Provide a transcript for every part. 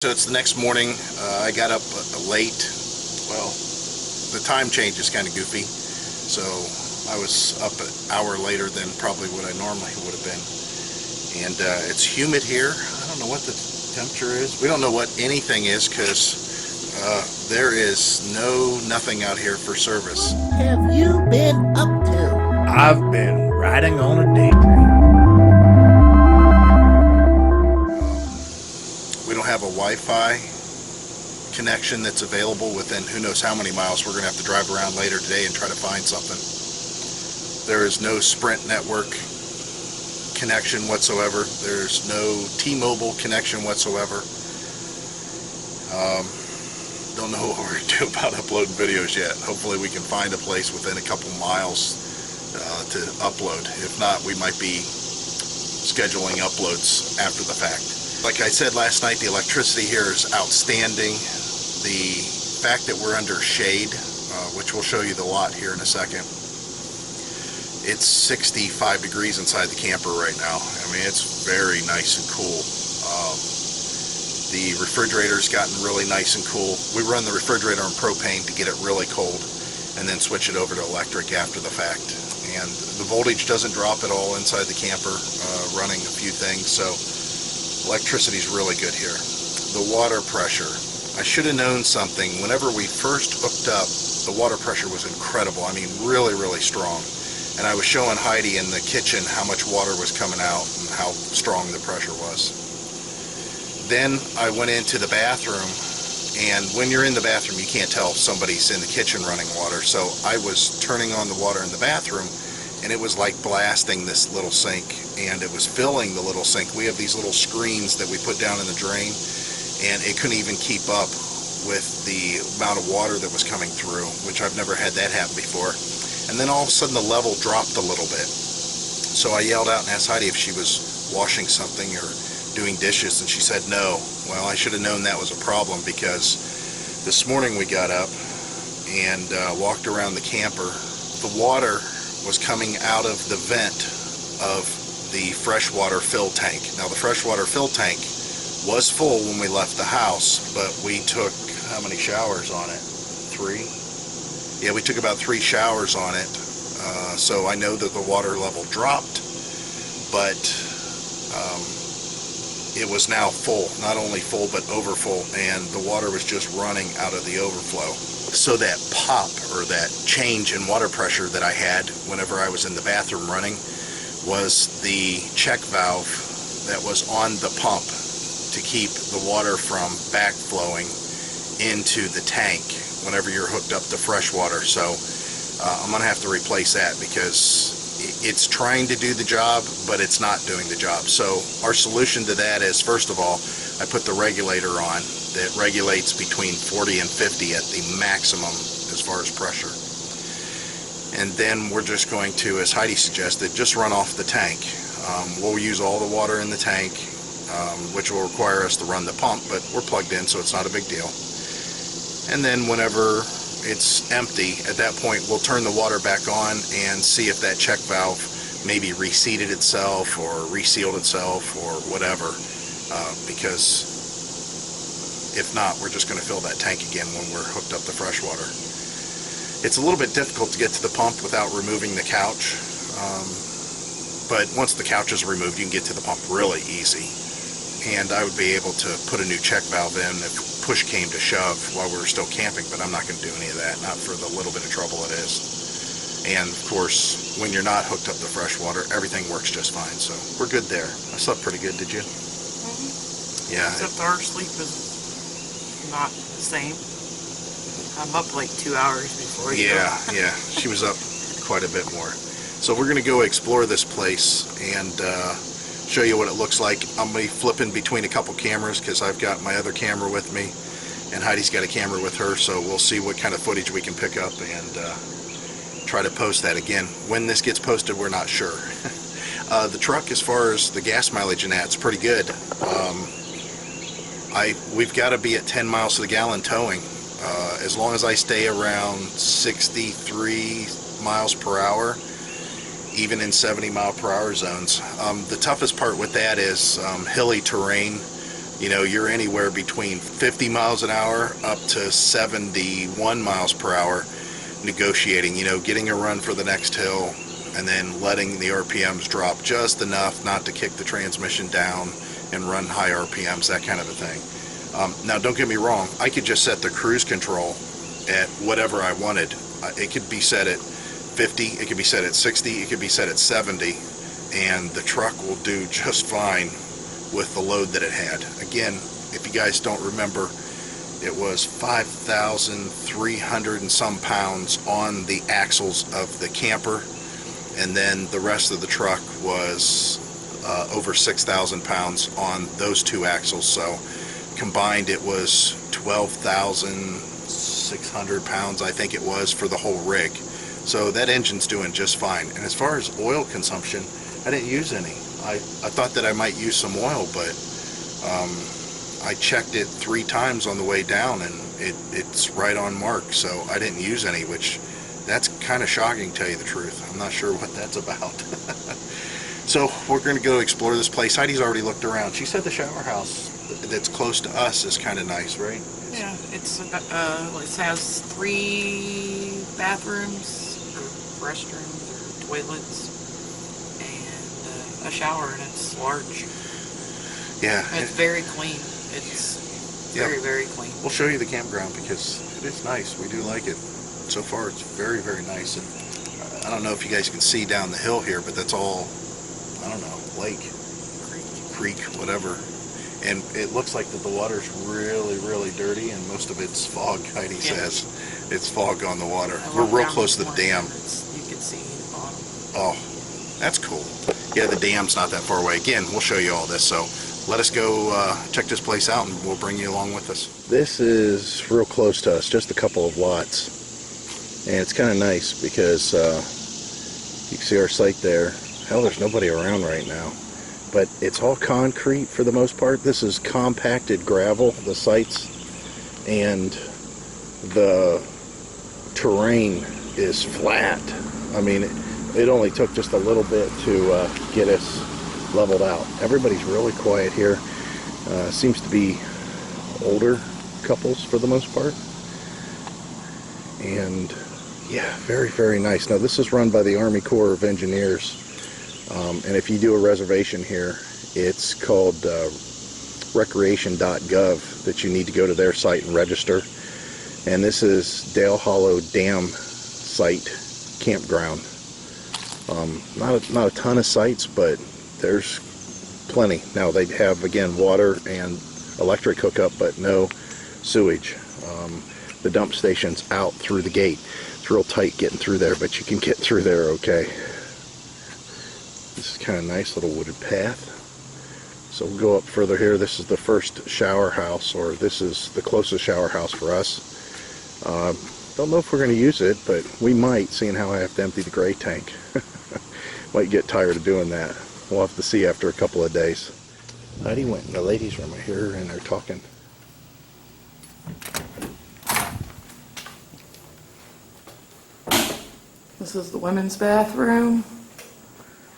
So it's the next morning. I got up late. Well, the time change is kind of goofy, so I was up an hour later than probably what I normally would have been. And it's humid here. I don't know what the temperature is. We don't know what anything is because there is nothing out here for service. What have you been up to? I've been riding on a daydream. We don't have a Wi-Fi connection that's available within who knows how many miles. We're going to have to drive around later today and try to find something. There is no Sprint network connection whatsoever. There's no T-Mobile connection whatsoever. Don't know what we're going to do about uploading videos yet. Hopefully we can find a place within a couple miles to upload. If not, we might be scheduling uploads after the fact. Like I said last night, the electricity here is outstanding. The fact that we're under shade, which we'll show you the lot here in a second, it's 65 degrees inside the camper right now. I mean, it's very nice and cool. The refrigerator's gotten really nice and cool. We run the refrigerator on propane to get it really cold and then switch it over to electric after the fact. And the voltage doesn't drop at all inside the camper, running a few things, so electricity is really good here. The water pressure. I should have known something. Whenever we first hooked up, the water pressure was incredible. I mean, really, really strong. And I was showing Heidi in the kitchen how much water was coming out and how strong the pressure was. Then I went into the bathroom, and when you're in the bathroom, you can't tell if somebody's in the kitchen running water. So I was turning on the water in the bathroom, and it was like blasting this little sink, and it was filling the little sink. We have these little screens that we put down in the drain, and it couldn't even keep up with the amount of water that was coming through, which I've never had that happen before. And then all of a sudden the level dropped a little bit. So I yelled out and asked Heidi if she was washing something or doing dishes, and she said no. Well, I should have known that was a problem, because this morning we got up and walked around the camper. The water was coming out of the vent of the freshwater fill tank. Now, the freshwater fill tank was full when we left the house, but we took how many showers on it? 3? Yeah, we took about 3 showers on it, so I know that the water level dropped, but it was now full. Not only full, but overfull, and the water was just running out of the overflow. So that pop, or that change in water pressure that I had whenever I was in the bathroom running, was the check valve that was on the pump to keep the water from backflowing into the tank whenever you're hooked up to fresh water. So I'm going to have to replace that, because it's trying to do the job, but it's not doing the job. So our solution to that is, first of all, I put the regulator on that regulates between 40 and 50 at the maximum as far as pressure. And then we're just going to, as Heidi suggested, just run off the tank. We'll use all the water in the tank, which will require us to run the pump, but we're plugged in, so it's not a big deal. And then whenever it's empty, at that point we'll turn the water back on and see if that check valve maybe reseated itself or resealed itself or whatever, because if not, we're just going to fill that tank again when we're hooked up to fresh water. It's a little bit difficult to get to the pump without removing the couch, but once the couch is removed, you can get to the pump really easy. And I would be able to put a new check valve in if push came to shove while we were still camping, but I'm not going to do any of that, not for the little bit of trouble it is. And of course, when you're not hooked up to fresh water, everything works just fine, so we're good there. I slept pretty good, did you? Mm-hmm. Yeah. Except our sleep is not the same. I'm up like 2 hours before you. Yeah, she was up quite a bit more. So we're going to go explore this place and show you what it looks like. I'm going to be flipping between a couple cameras because I've got my other camera with me and Heidi's got a camera with her, so we'll see what kind of footage we can pick up and try to post that. Again, when this gets posted, we're not sure. The truck, as far as the gas mileage and that's pretty good. We've got to be at 10 miles to the gallon towing. As long as I stay around 63 miles per hour, even in 70 mile per hour zones. The toughest part with that is hilly terrain You know, you're anywhere between 50 miles an hour up to 71 miles per hour negotiating, you know, getting a run for the next hill and then letting the RPMs drop just enough not to kick the transmission down and run high RPMs, that kind of a thing. Now, don't get me wrong, I could just set the cruise control at whatever I wanted. It could be set at 50, it could be set at 60, it could be set at 70, and the truck will do just fine with the load that it had. Again, if you guys don't remember, it was 5,300 and some pounds on the axles of the camper, and then the rest of the truck was over 6,000 pounds on those two axles. So combined it was 12,600 pounds, I think it was, for the whole rig. So that engine's doing just fine. And as far as oil consumption, I didn't use any. I thought that I might use some oil, but I checked it 3 times on the way down and it's right on mark, so I didn't use any, which that's kind of shocking, to tell you the truth. I'm not sure what that's about. So we're going to go explore this place. Heidi's already looked around. She said the shower house that's close to us is kind of nice, right? Yeah, it has 3 bathrooms, or restrooms, or toilets, and a shower, and it's large. Yeah. And it's very clean. It's very, very clean. We'll show you the campground because it is nice. We do like it. So far, it's very, very nice. And I don't know if you guys can see down the hill here, but that's all, I don't know, lake, creek, whatever. And it looks like that the water's really, really dirty, and most of it's fog, Heidi says. It's fog on the water. We're real close to the dam. You can see the bottom. Oh, that's cool. Yeah, the dam's not that far away. Again, we'll show you all this. So let us go check this place out, and we'll bring you along with us. This is real close to us, just a couple of lots. And it's kind of nice because you can see our site there. Hell, there's nobody around right now. But it's all concrete for the most part. This is compacted gravel, the sites. And the terrain is flat. I mean, it only took just a little bit to get us leveled out. Everybody's really quiet here. Seems to be older couples for the most part. And yeah, very, very nice. Now, this is run by the Army Corps of Engineers. And if you do a reservation here, it's called recreation.gov that you need to go to their site and register. And this is Dale Hollow Dam site campground. Not a ton of sites, but there's plenty. Now, they have, again, water and electric hookup, but no sewage. The dump station's out through the gate. It's real tight getting through there, but you can get through there okay. This is kind of nice little wooded path. So we'll go up further here. This is the first shower house, or this is the closest shower house for us. Don't know if we're going to use it, but we might, seeing how I have to empty the gray tank. Might get tired of doing that. We'll have to see after a couple of days. Heidi went in the ladies' room. I hear her and they're talking. This is the women's bathroom.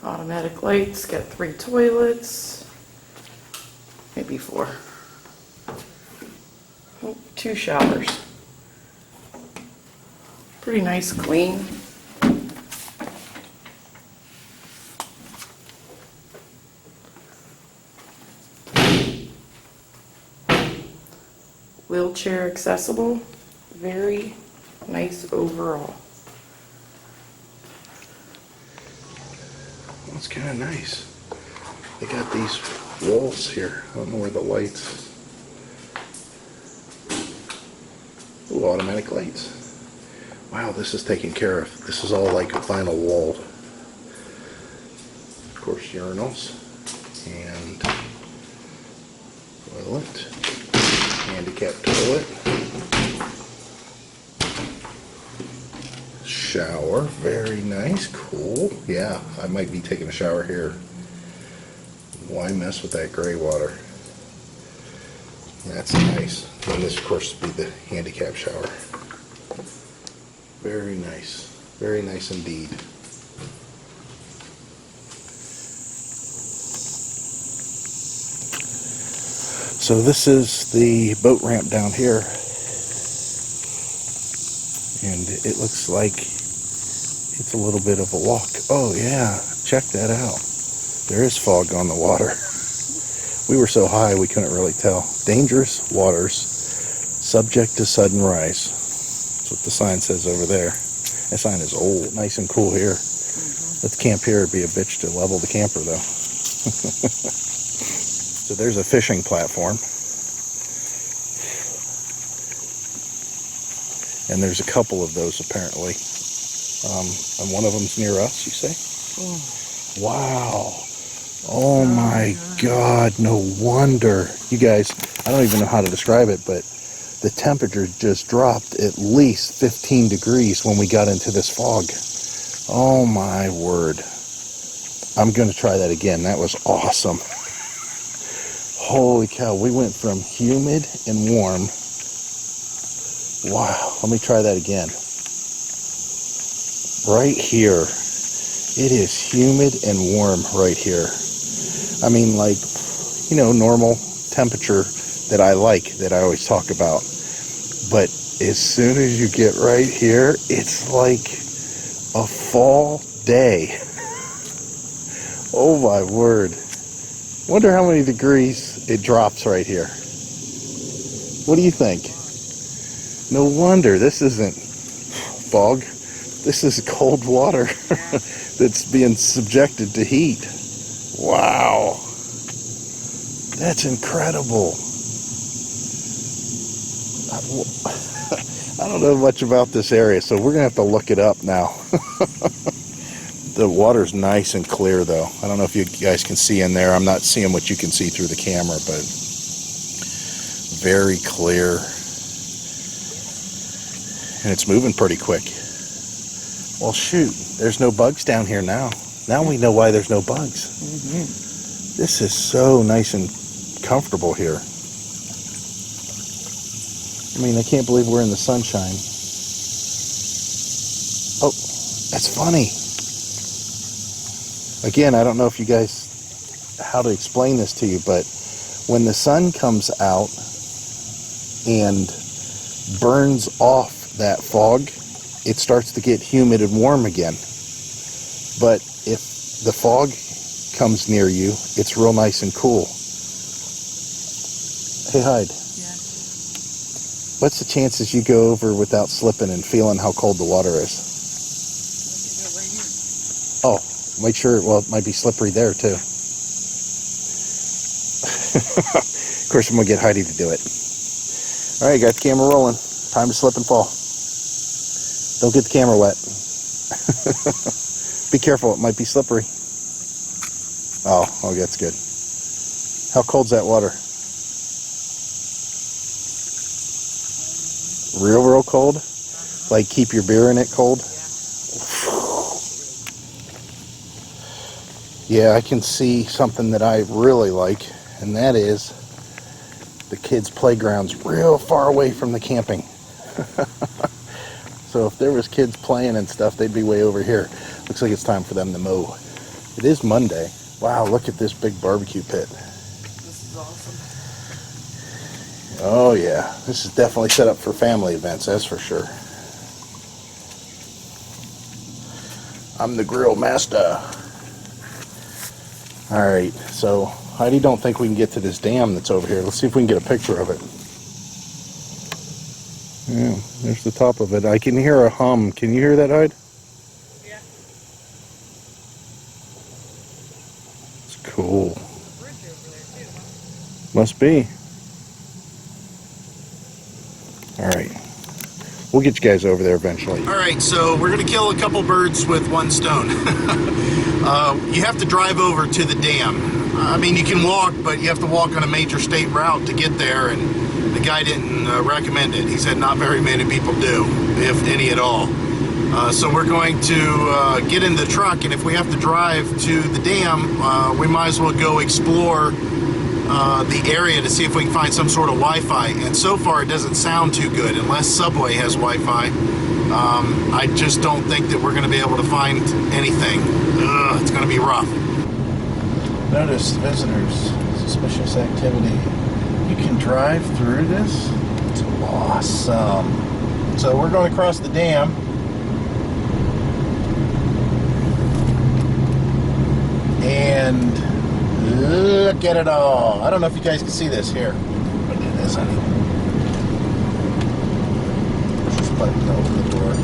Automatic lights, got 3 toilets. Maybe 4. Oh, 2 showers. Pretty nice, clean. Wheelchair accessible. Very nice overall. It's kind of nice. They got these walls here. I don't know where the lights. Ooh, automatic lights. Wow, this is taken care of. This is all like a vinyl wall. Of course, urinals and toilet, handicap toilet, shower. Very nice, cool. Yeah, I might be taking a shower here. Why mess with that gray water? That's nice. And this, of course, would be the handicap shower. Very nice. Very nice indeed. So this is the boat ramp down here. And it looks like it's a little bit of a walk. Oh yeah, check that out. There is fog on the water. We were so high we couldn't really tell. Dangerous waters, subject to sudden rise. That's what the sign says over there. That sign is old. Nice and cool here. Let's camp here. It'd be a bitch to level the camper though. So there's a fishing platform. And there's a couple of those apparently. And one of them's near us, you say? Wow. Oh my God, no wonder. You guys, I don't even know how to describe it, but the temperature just dropped at least 15 degrees when we got into this fog. Oh my word. I'm going to try that again. That was awesome. Holy cow, we went from humid and warm. Wow, let me try that again. Right here, it is humid and warm right here. I mean, like, you know, normal temperature that I like, that I always talk about. But as soon as you get right here, it's like a fall day. Oh my word. Wonder how many degrees it drops right here. What do you think? No wonder this isn't fog. This is cold water that's being subjected to heat. Wow. That's incredible. I don't know much about this area, so we're going to have to look it up now. The water's nice and clear, though. I don't know if you guys can see in there. I'm not seeing what you can see through the camera, but very clear. And it's moving pretty quick. Well, shoot, there's no bugs down here now. Now we know why there's no bugs. This is so nice and comfortable here. I mean, I can't believe we're in the sunshine. Oh, that's funny. Again, I don't know if you guys, how to explain this to you, but when the sun comes out and burns off that fog, it starts to get humid and warm again. But if the fog comes near you, it's real nice and cool. Hey, Hyde. Yeah. What's the chances you go over without slipping and feeling how cold the water is? Oh, make sure, well, it might be slippery there too. Of course, I'm going to get Heidi to do it. All right, got the camera rolling. Time to slip and fall. Don't get the camera wet. Be careful, it might be slippery. Oh, that's good. How cold's that water? Real cold? Like keep your beer in it cold? Yeah, I can see something that I really like, and that is the kids' playground's real far away from the camping. So if there was kids playing and stuff, they'd be way over here. Looks like it's time for them to mow. It is Monday. Wow, look at this big barbecue pit. This is awesome. Oh yeah, this is definitely set up for family events, that's for sure. I'm the grill master. Alright, so Heidi don't think we can get to this dam that's over here. Let's see if we can get a picture of it. Yeah, there's the top of it. I can hear a hum. Can you hear that, Hyde? Yeah. It's cool. Bridge over there too, huh? Must be. Alright. We'll get you guys over there eventually. Alright, so we're going to kill a couple birds with one stone. You have to drive over to the dam. I mean, you can walk, but you have to walk on a major state route to get there, and the guy didn't recommend it. He said not very many people do, if any at all. So we're going to get in the truck, and if we have to drive to the dam, we might as well go explore the area to see if we can find some sort of Wi-Fi. And so far it doesn't sound too good, unless Subway has Wi-Fi. I just don't think that we're going to be able to find anything. It's going to be rough. Notice visitors, suspicious activity. You can drive through this. It's awesome. So we're going to cross the dam. And look at it all. I don't know if you guys can see this here, but it is, honey. Just button to open the door.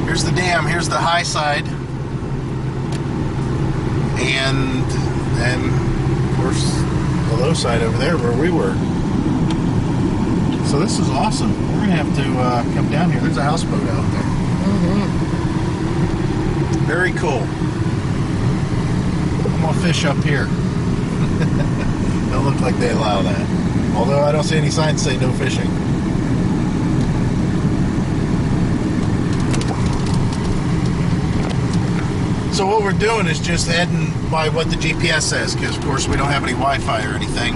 Here's the dam. Here's the high side. And then, of course, the low side over there where we were. So this is awesome. We're going to have to come down here. There's a houseboat out there. Very cool. I'm going to fish up here. Don't look like they allow that. Although I don't see any signs say no fishing. So what we're doing is just heading by what the GPS says, because of course we don't have any Wi-Fi or anything.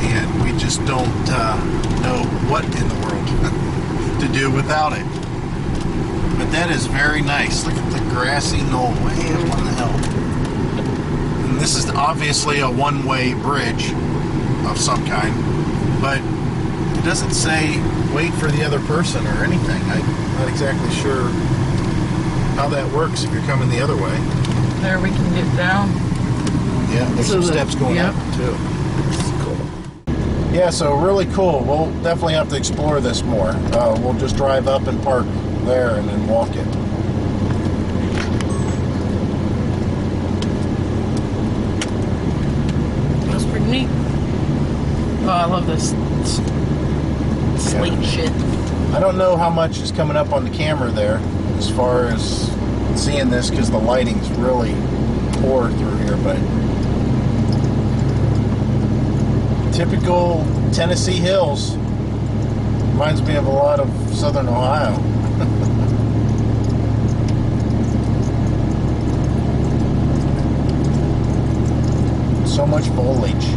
And we just don't know what in the world to do without it. But that is very nice. Look at the grassy knoll way up on the hill. And this is obviously a one-way bridge of some kind, but it doesn't say wait for the other person or anything. I'm not exactly sure how that works if you're coming the other way. There we can get down. Yeah, there's some steps going up too. Cool. Yeah, so really cool. We'll definitely have to explore this more. We'll just drive up and park there and then walk it. That's pretty neat. Oh, I love this slate shit. I don't know how much is coming up on the camera there as far as seeing this, because the lighting's really poor through here, but typical Tennessee hills. Reminds me of a lot of southern Ohio. So much foliage.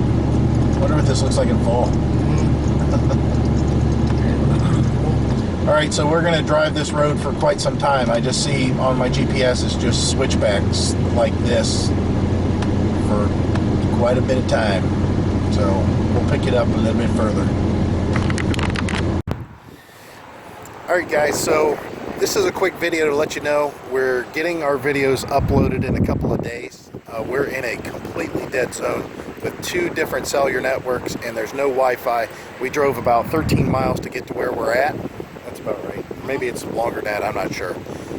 Wonder what this looks like in fall. Alright, so we're going to drive this road for quite some time. I just see on my GPS it's just switchbacks like this for quite a bit of time. So we'll pick it up a little bit further. Alright guys, so this is a quick video to let you know we're getting our videos uploaded in a couple of days. We're in a completely dead zone with 2 different cellular networks and there's no Wi-Fi. We drove about 13 miles to get to where we're at. That's about right. Maybe it's longer than that, I'm not sure.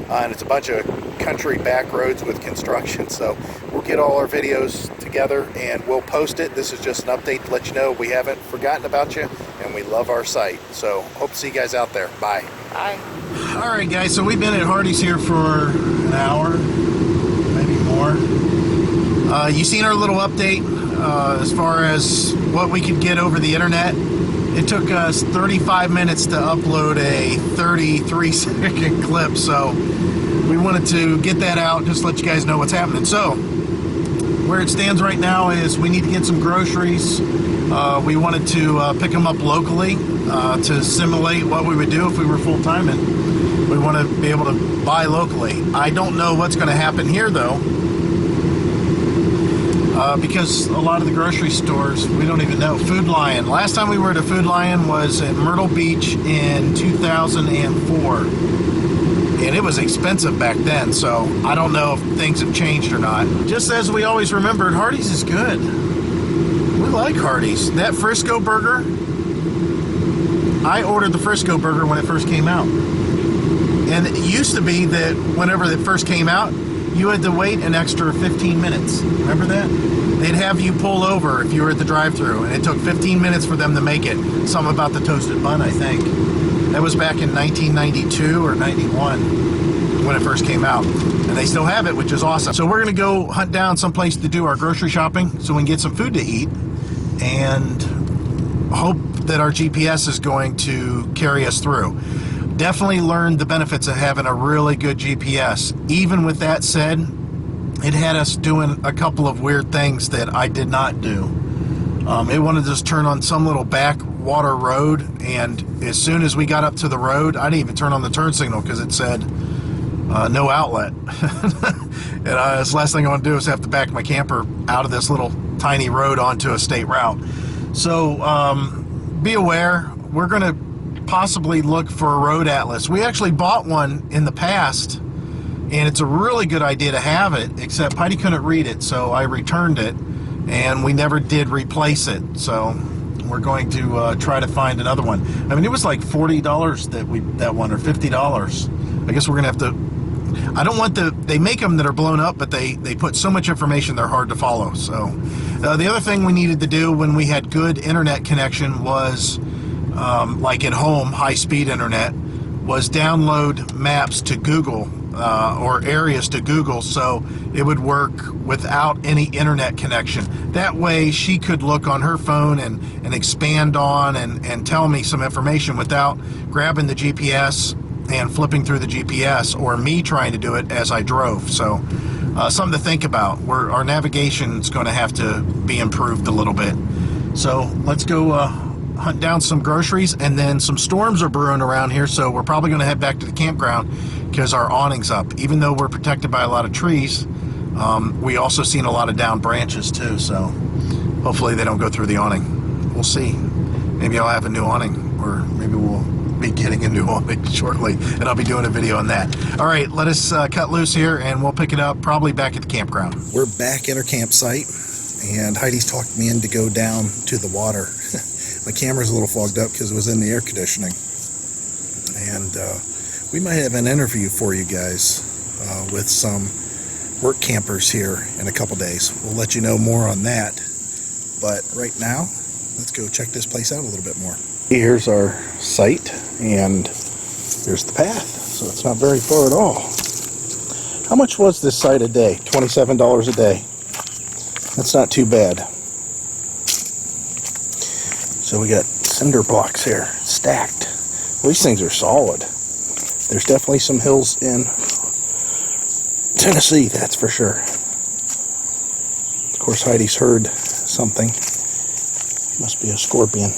And it's a bunch of country back roads with construction, so we'll get all our videos together and we'll post it. This is just an update to let you know we haven't forgotten about you and we love our site. So hope to see you guys out there. Bye. Bye. Alright guys, so we've been at Hardee's here for an hour, maybe more. You seen our little update as far as what we could get over the internet. It took us 35 minutes to upload a 33-second clip, so we wanted to get that out, just let you guys know what's happening. So, where it stands right now is we need to get some groceries. We wanted to pick them up locally to simulate what we would do if we were full-time, and we want to be able to buy locally. I don't know what's going to happen here, though. Because a lot of the grocery stores, we don't even know. Food Lion. Last time we were at a Food Lion was at Myrtle Beach in 2004. And it was expensive back then, so I don't know if things have changed or not. Just as we always remembered, Hardee's is good. We like Hardee's. That Frisco burger, I ordered the Frisco burger when it first came out. And it used to be that whenever it first came out, you had to wait an extra 15 minutes. Remember that? They'd have you pull over if you were at the drive-thru, and it took 15 minutes for them to make it. Something about the toasted bun, I think. That was back in 1992 or 91 when it first came out. And they still have it, which is awesome. So we're going to go hunt down someplace to do our grocery shopping so we can get some food to eat and hope that our GPS is going to carry us through. Definitely learned the benefits of having a really good GPS. Even with that said, it had us doing a couple of weird things that I did not do. It wanted to just turn on some little backwater road, and as soon as we got up to the road, I didn't even turn on the turn signal because it said no outlet. And this last thing I want to do is have to back my camper out of this little tiny road onto a state route. So be aware, we're going to possibly look for a road atlas. We actually bought one in the past, and it's a really good idea to have it, except Heidi couldn't read it, so I returned it, and we never did replace it. So we're going to try to find another one. I mean, it was like $40 that one, or $50. I guess we're gonna have to. I don't want they make them that are blown up, but they put so much information they're hard to follow. So the other thing we needed to do when we had good internet connection was, like at home, high-speed internet, was download maps to Google, or areas to Google, so it would work without any internet connection. That way she could look on her phone and expand on and tell me some information without grabbing the GPS and flipping through the GPS, or me trying to do it as I drove. So something to think about. Our navigation is going to have to be improved a little bit. So let's go hunt down some groceries, and then some storms are brewing around here, so we're probably going to head back to the campground because our awning's up. Even though we're protected by a lot of trees, we also seen a lot of down branches too, so hopefully they don't go through the awning. We'll see. Maybe I'll have a new awning, or maybe we'll be getting a new awning shortly, and I'll be doing a video on that. All right, let us cut loose here, and we'll pick it up probably back at the campground. We're back at our campsite, and Heidi's talked me in to go down to the water. My camera's a little fogged up because it was in the air conditioning. And we might have an interview for you guys with some work campers here in a couple days. We'll let you know more on that. But right now, let's go check this place out a little bit more. Here's our site, and here's the path. So it's not very far at all. How much was this site a day? $27 a day. That's not too bad. So we got cinder blocks here, stacked. Well, these things are solid. There's definitely some hills in Tennessee, that's for sure. Of course, Heidi's heard something. Must be a scorpion.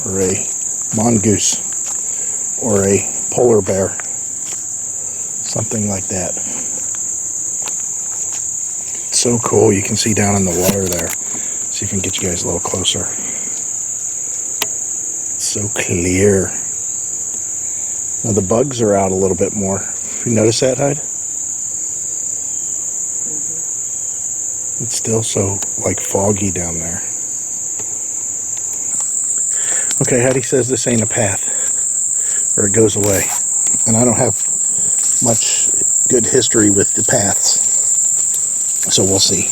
Or a mongoose. Or a polar bear. Something like that. So cool, you can see down in the water there. See if I can get you guys a little closer. It's so clear. Now the bugs are out a little bit more. You notice that, Hyde? It's still so like foggy down there. Okay, Heidi says this ain't a path, or it goes away. And I don't have much good history with the paths, so we'll see.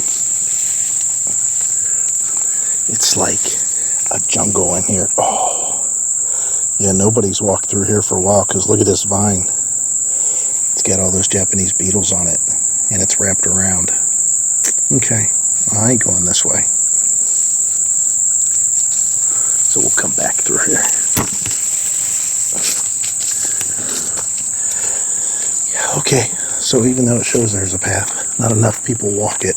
It's like a jungle in here. Oh, yeah, nobody's walked through here for a while, because look at this vine. It's got all those Japanese beetles on it, and it's wrapped around. Okay, I ain't going this way. So we'll come back through here. Okay, so even though it shows there's a path, not enough people walk it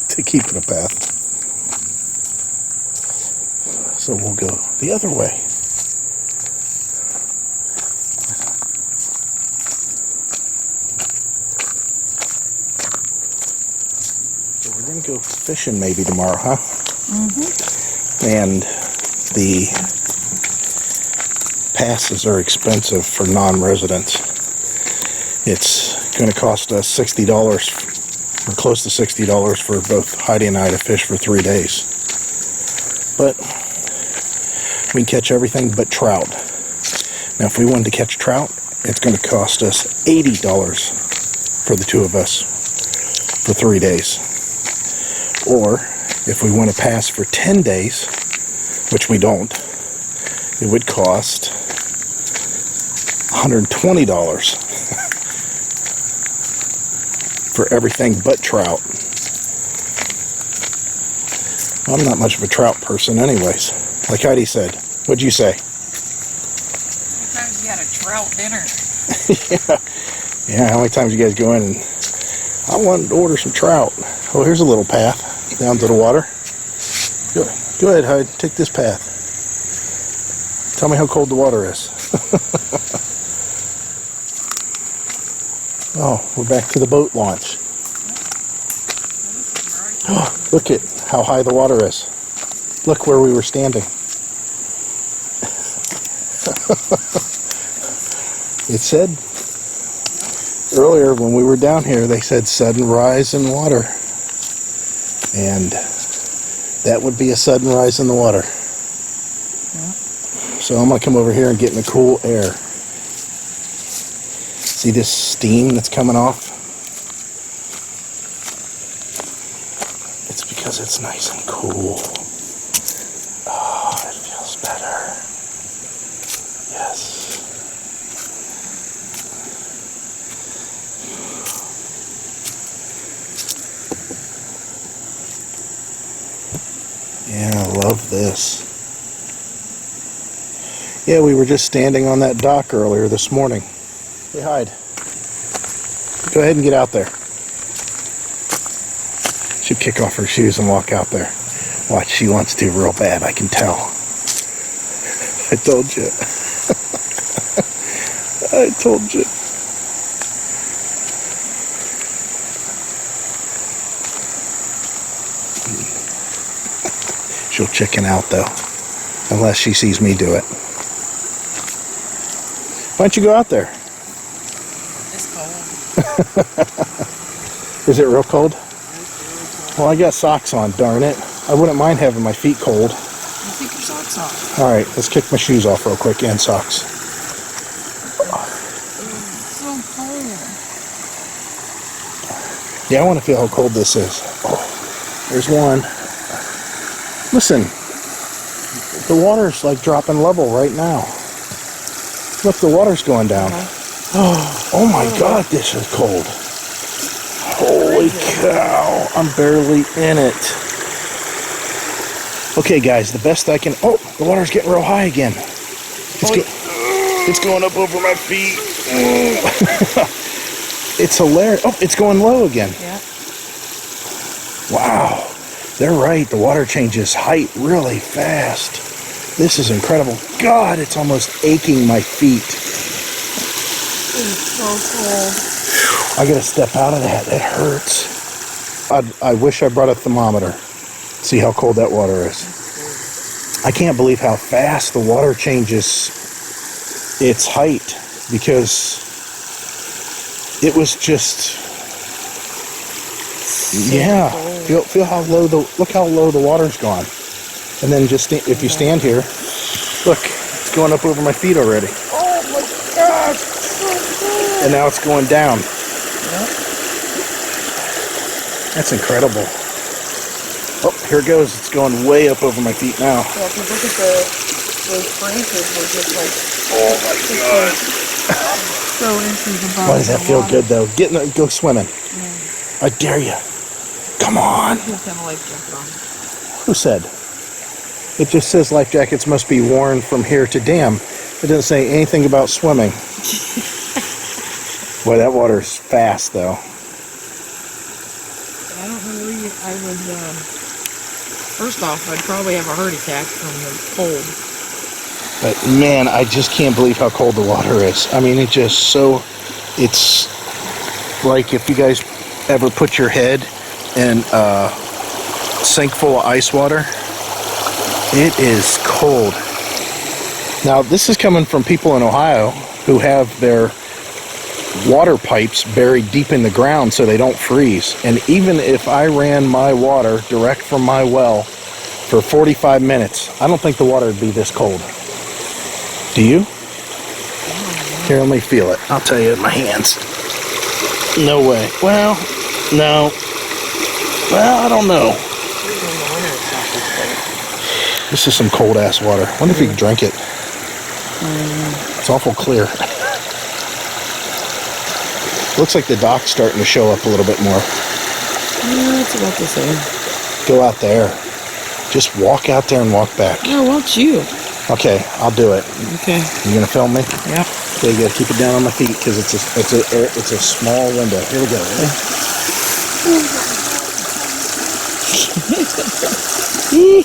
to keep it a path. So we'll go the other way. So we're going to go fishing maybe tomorrow, huh? Mm-hmm. And the passes are expensive for non-residents. It's going to cost us $60, or close to $60 for both Heidi and I to fish for 3 days. But we can catch everything but trout. Now, if we wanted to catch trout, it's going to cost us $80 for the two of us for 3 days. Or, if we want to pass for 10 days, which we don't, it would cost $120 for everything but trout. I'm not much of a trout person anyways. Like Heidi said. What'd you say? Sometimes you had a trout dinner. Yeah, how many times you guys go in and I wanted to order some trout. Oh, here's a little path down to the water. Go ahead, Heidi. Take this path. Tell me how cold the water is. Oh, we're back to the boat launch. Look at how high the water is. Look where we were standing. It said earlier when we were down here, they said sudden rise in water. And that would be a sudden rise in the water. So I'm going to come over here and get in the cool air. See this steam that's coming off? It's because it's nice and cool. Oh, it feels better. Yes. Yeah, I love this. Yeah, we were just standing on that dock earlier this morning. Hey, Hyde. Go ahead and get out there. She'll kick off her shoes and walk out there. Watch, she wants to real bad, I can tell. I told you. I told you. She'll chicken out though, unless she sees me do it. Why don't you go out there? It's cold. Is it real cold? Well, I got socks on, darn it. I wouldn't mind having my feet cold. You take your socks off. All right, let's kick my shoes off real quick and socks. So cold. Yeah, I want to feel how cold this is. Oh, there's one. Listen, the water's like dropping level right now. Look, the water's going down. Oh my God, this is cold. Holy cow, I'm barely in it. Okay, guys, the best I can... Oh, the water's getting real high again. It's going up over my feet. It's hilarious. Oh, it's going low again. Yeah. Wow, they're right. The water changes height really fast. This is incredible. God, it's almost aching my feet. It's so cold. I gotta step out of that. It hurts. I wish I brought a thermometer. See how cold that water is. I can't believe how fast the water changes its height, because it was just, yeah. Feel how low look how low the water's gone. And then just if you stand here, look, it's going up over my feet already. Oh my gosh, so cold. And now it's going down. Yep. That's incredible. Oh, here it goes. It's going way up over my feet now. Well, if you look at those branches were just like, Oh my God. so inches above. Why does that the feel water. good though? Get in there, go swimming. I dare you. Come on. Just have a life jacket on. Who said? It just says life jackets must be worn from here to dam. It doesn't say anything about swimming. Boy, that water's fast though. I don't know where I would, first off, I'd probably have a heart attack from the cold. But man, I just can't believe how cold the water is. I mean, it's like if you guys ever put your head in a sink full of ice water, it is cold. Now, this is coming from people in Ohio who have their water pipes buried deep in the ground so they don't freeze. And even if I ran my water direct from my well for 45 minutes, I don't think the water would be this cold. Do you? Here, let me feel it. I'll tell you, my hands. No way. Well, no. Well, I don't know. This is some cold ass water. I wonder if you can drink it. It's awful clear. Looks like the dock's starting to show up a little bit more. Yeah, it's about the same. Go out there. Just walk out there and walk back. I want you. Okay, I'll do it. Okay. You gonna film me? Yep. Okay, you gotta keep it down on my feet because it's a small window. Here we go. Ready?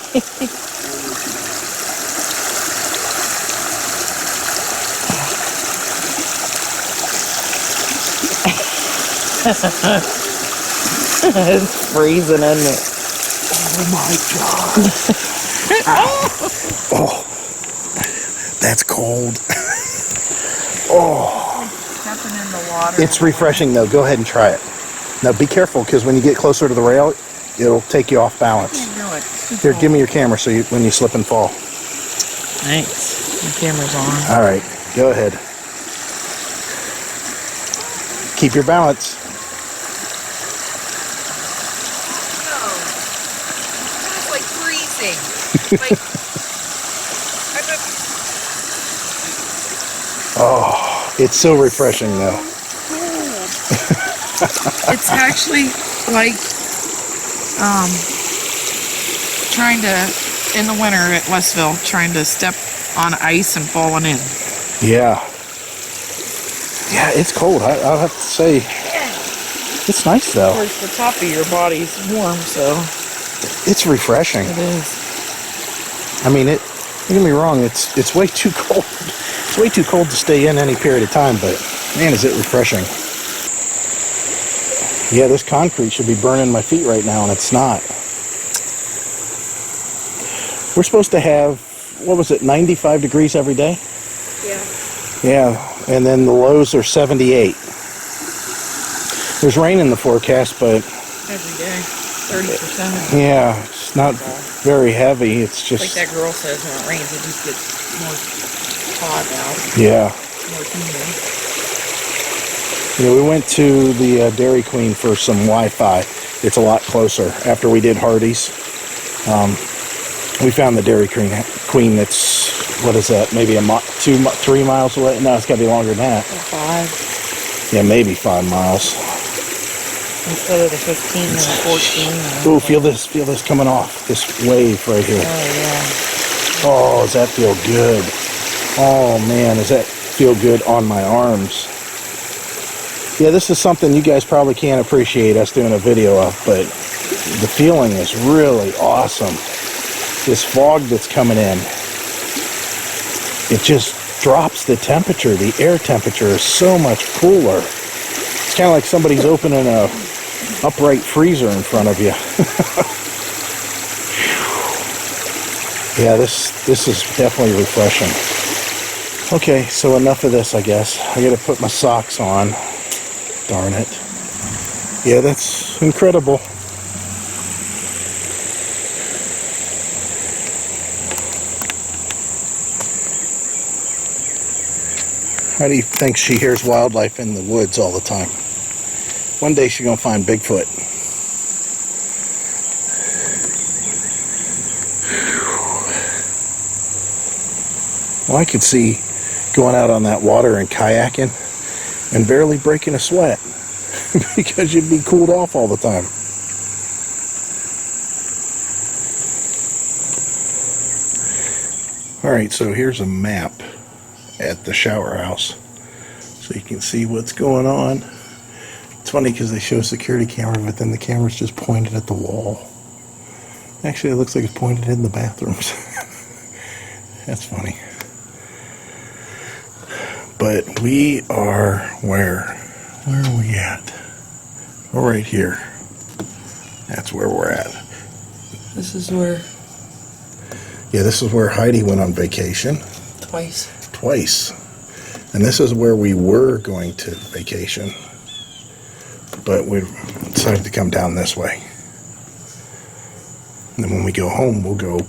It's freezing, isn't it? Oh my God. Oh, that's cold. Stepping in the water. It's refreshing though. Go ahead and try it. Now be careful because when you get closer to the rail, it'll take you off balance. Can't do it. It's too Here, cold. give me your camera so when you slip and fall. Thanks. My camera's on. All right, go ahead. Keep your balance. It's like freezing. Like, Oh, it's so refreshing though. It's actually like trying to, in the winter at Westville, trying to step on ice and falling in. Yeah. Yeah, it's cold. I'll have to say, it's nice Of though. course, the top of your body's warm, so It's refreshing. it is. I mean, don't get me wrong, it's way too cold. It's way too cold to stay in any period of time, but man, is it refreshing. Yeah, this concrete should be burning my feet right now, and it's not. We're supposed to have, what was it, 95 degrees every day? yeah. Yeah, and then the lows are 78. There's rain in the forecast, but Every day, 30%. yeah, it's not very heavy. It's Like just, that girl says, when it rains, it just gets more hot out, yeah. more humid. Yeah, we went to the Dairy Queen for some Wi-Fi. It's a lot closer. After we did Hardee's, we found the Dairy Queen that's, what is that, maybe 3 miles away? No, it's got to be longer than that. 5 Yeah, maybe 5 miles. instead of the 15 and the 14. Ooh, feel this coming off, this wave right here. Oh, Oh, does that feel good? Oh man, does that feel good on my arms? Yeah, this is something you guys probably can't appreciate us doing a video of, but the feeling is really awesome. This fog that's coming in, it just drops the temperature. The air temperature is so much cooler. It's kind of like somebody's opening a upright freezer in front of you. Yeah, this is definitely refreshing. Okay, so enough of this, I guess. I gotta put my socks on. Darn it. Yeah, that's incredible. Heidi thinks she hears wildlife in the woods all the time. One day she's gonna find Bigfoot. Well, I could see going out on that water and kayaking and barely breaking a sweat because you'd be cooled off all the time. Alright, so here's a map at the shower house so you can see what's going on. It's funny because they show a security camera, but then the camera's just pointed at the wall. Actually, it looks like it's pointed in the bathrooms. That's funny. But we are where? Where are we at? We're right here. That's where we're at. This is where Yeah, this is where Heidi went on vacation twice. twice. And this is where we were going to vacation. But we decided to come down this way. And then when we go home, we'll go